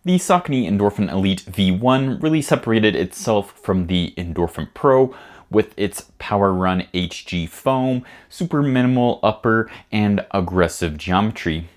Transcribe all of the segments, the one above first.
The Saucony Endorphin Elite V1 really separated itself from the Endorphin Pro with its PowerRun HG foam, super minimal upper, and aggressive geometry.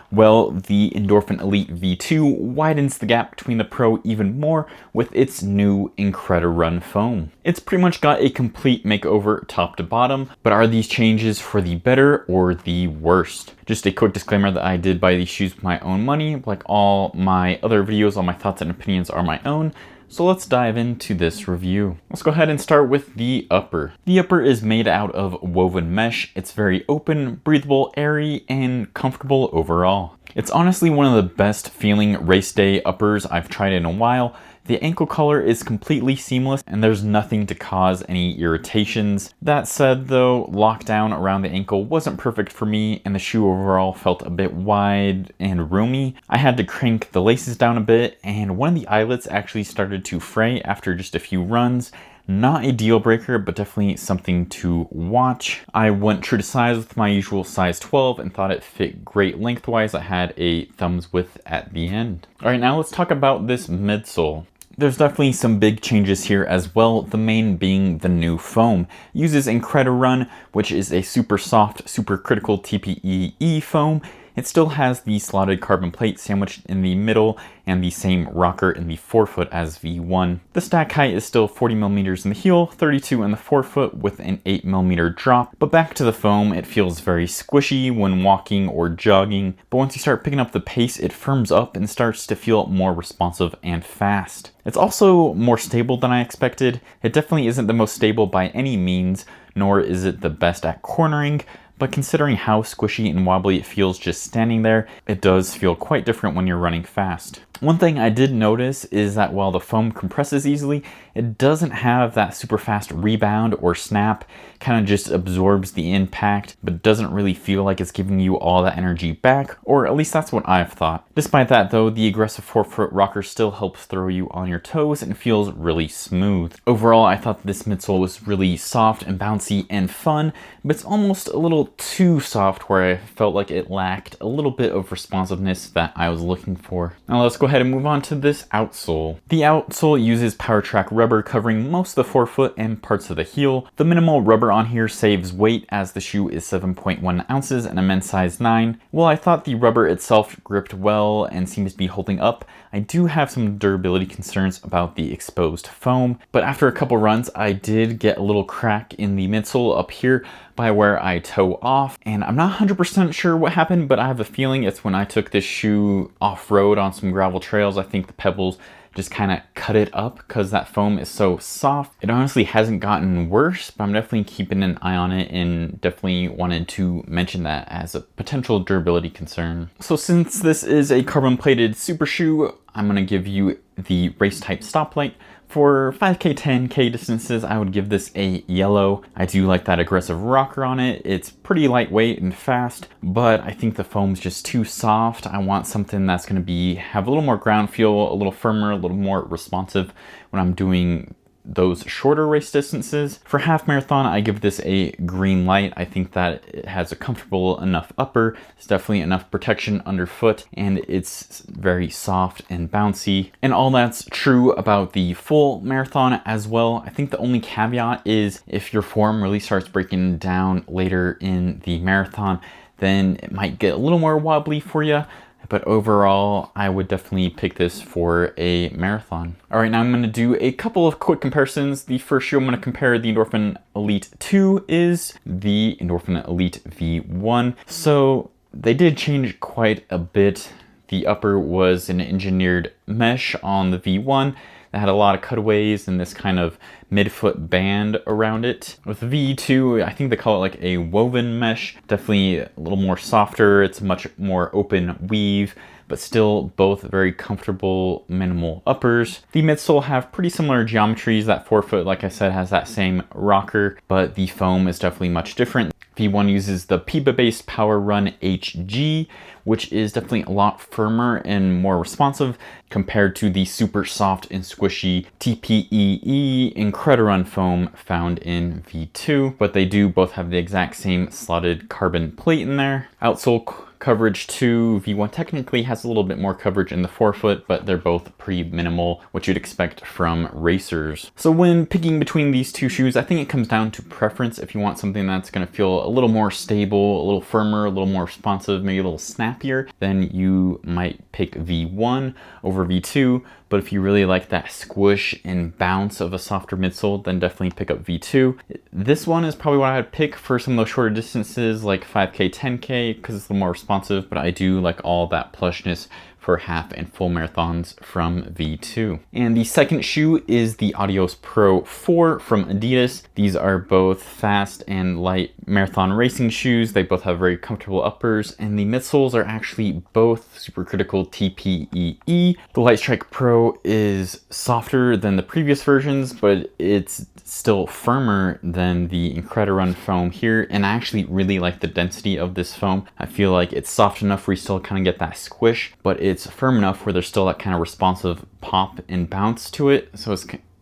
Well, the Endorphin Elite V2 widens the gap between the Pro even more with its new IncrediRun foam. It's pretty much got a complete makeover top to bottom, but are these changes for the better or the worst? Just a quick disclaimer that I did buy these shoes with my own money. Like all my other videos, all my thoughts and opinions are my own. So let's dive into this review. Let's go ahead and start with the upper. The upper is made out of woven mesh. It's very open, breathable, airy, and comfortable overall. It's honestly one of the best feeling race day uppers I've tried in a while. The ankle color is completely seamless and there's nothing to cause any irritations. That said though, lockdown around the ankle wasn't perfect for me and the shoe overall felt a bit wide and roomy. I had to crank the laces down a bit and one of the eyelets actually started to fray after just a few runs. Not a deal breaker, but definitely something to watch. I went true to size with my usual size 12 and thought it fit great lengthwise. I had a thumbs width at the end. All right, now let's talk about this midsole. There's definitely some big changes here as well, the main being the new foam. It uses IncrediRun, which is a super soft, super critical TPE foam. It still has the slotted carbon plate sandwiched in the middle and the same rocker in the forefoot as V1. The stack height is still 40mm in the heel, 32 in the forefoot with an 8mm drop. But back to the foam, it feels very squishy when walking or jogging. But once you start picking up the pace, it firms up and starts to feel more responsive and fast. It's also more stable than I expected. It definitely isn't the most stable by any means, nor is it the best at cornering. But considering how squishy and wobbly it feels just standing there, it does feel quite different when you're running fast. One thing I did notice is that while the foam compresses easily, it doesn't have that super fast rebound or snap. Kind of just absorbs the impact, but doesn't really feel like it's giving you all that energy back, or at least that's what I've thought. Despite that though, the aggressive forefoot rocker still helps throw you on your toes and feels really smooth. Overall, I thought this midsole was really soft and bouncy and fun, but it's almost a little too soft where I felt like it lacked a little bit of responsiveness that I was looking for. Now let's go ahead and move on to this outsole. The outsole uses Power Track rubber covering most of the forefoot and parts of the heel. The minimal rubber on here saves weight as the shoe is 7.1 ounces and a men's size 9. While I thought the rubber itself gripped well and seems to be holding up, I do have some durability concerns about the exposed foam. But after a couple runs, I did get a little crack in the midsole up here by where I toe off, and I'm not 100% sure what happened, but I have a feeling it's when I took this shoe off-road on some gravel trails. I think the pebbles just kind of cut it up because that foam is so soft. It honestly hasn't gotten worse, but I'm definitely keeping an eye on it and definitely wanted to mention that as a potential durability concern. So since this is a carbon plated super shoe, I'm gonna give you the race type stoplight. For 5K, 10K distances, I would give this a yellow. I do like that aggressive rocker on it. It's pretty lightweight and fast, but I think the foam's just too soft. I want something that's gonna have a little more ground feel, a little firmer, a little more responsive when I'm doing those shorter race distances. For half marathon, I give this a green light. I think that it has a comfortable enough upper. It's definitely enough protection underfoot, and it's very soft and bouncy. And all that's true about the full marathon as well. I think the only caveat is if your form really starts breaking down later in the marathon, then it might get a little more wobbly for you. But overall, I would definitely pick this for a marathon. All right, now I'm gonna do a couple of quick comparisons. The first shoe I'm gonna compare the Endorphin Elite 2 is the Endorphin Elite V1. So they did change quite a bit. The upper was an engineered mesh on the V1 that had a lot of cutaways and this kind of midfoot band around it. With V2, I think they call it like a woven mesh, definitely a little more softer. It's a much more open weave, but still both very comfortable, minimal uppers. The midsole have pretty similar geometries. That forefoot, like I said, has that same rocker, but the foam is definitely much different. V1 uses the PIBA-based PowerRun HG, which is definitely a lot firmer and more responsive compared to the super soft and squishy TPE IncrediRun foam found in V2. But they do both have the exact same slotted carbon plate in there. Outsole coverage too. V1 technically has a little bit more coverage in the forefoot, but they're both pretty minimal, what you'd expect from racers. So when picking between these two shoes, I think it comes down to preference. If you want something that's going to feel a little more stable, a little firmer, a little more responsive, maybe a little snappier, then you might pick V1 over V2. But if you really like that squish and bounce of a softer midsole, then definitely pick up V2. This one is probably what I would pick for some of those shorter distances like 5K, 10K, because it's a little more responsive, but I do like all that plushness for half and full marathons from V2. And the second shoe is the Adios Pro 4 from Adidas. These are both fast and light marathon racing shoes. They both have very comfortable uppers, and the midsoles are actually both supercritical TPEE. The Light Strike Pro is softer than the previous versions, but it's still firmer than the IncrediRun foam here, and I actually really like the density of this foam. I feel like it's soft enough where you still kind of get that squish, but it's firm enough where there's still that kind of responsive pop and bounce to it. So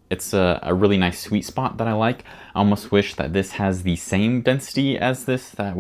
it's a really nice sweet spot that I like. I almost wish that this has the same density as this. I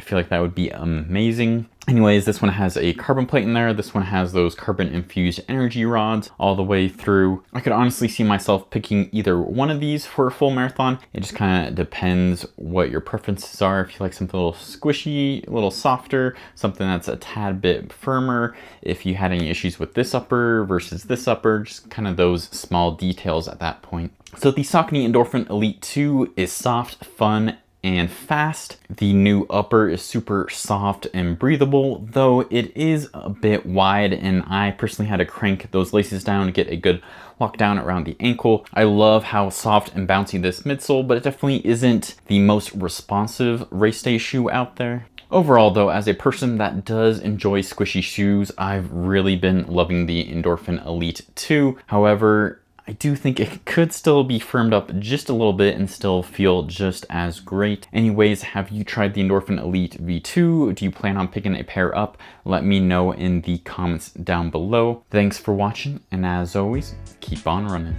feel like that would be amazing. Anyways, this one has a carbon plate in there. This one has those carbon infused energy rods all the way through. I could honestly see myself picking either one of these for a full marathon. It just kind of depends what your preferences are. If you like something a little squishy, a little softer, something that's a tad bit firmer, if you had any issues with this upper versus this upper, just kind of those small details at that point. So the Saucony Endorphin Elite 2 is soft, fun, and fast. The new upper is super soft and breathable, though it is a bit wide, and I personally had to crank those laces down to get a good lockdown around the ankle. I love how soft and bouncy this midsole, but it definitely isn't the most responsive race day shoe out there. Overall though, as a person that does enjoy squishy shoes, I've really been loving the Endorphin Elite 2. However, I do think it could still be firmed up just a little bit and still feel just as great. Anyways, have you tried the Endorphin Elite V2? Do you plan on picking a pair up? Let me know in the comments down below. Thanks for watching, and as always, keep on running.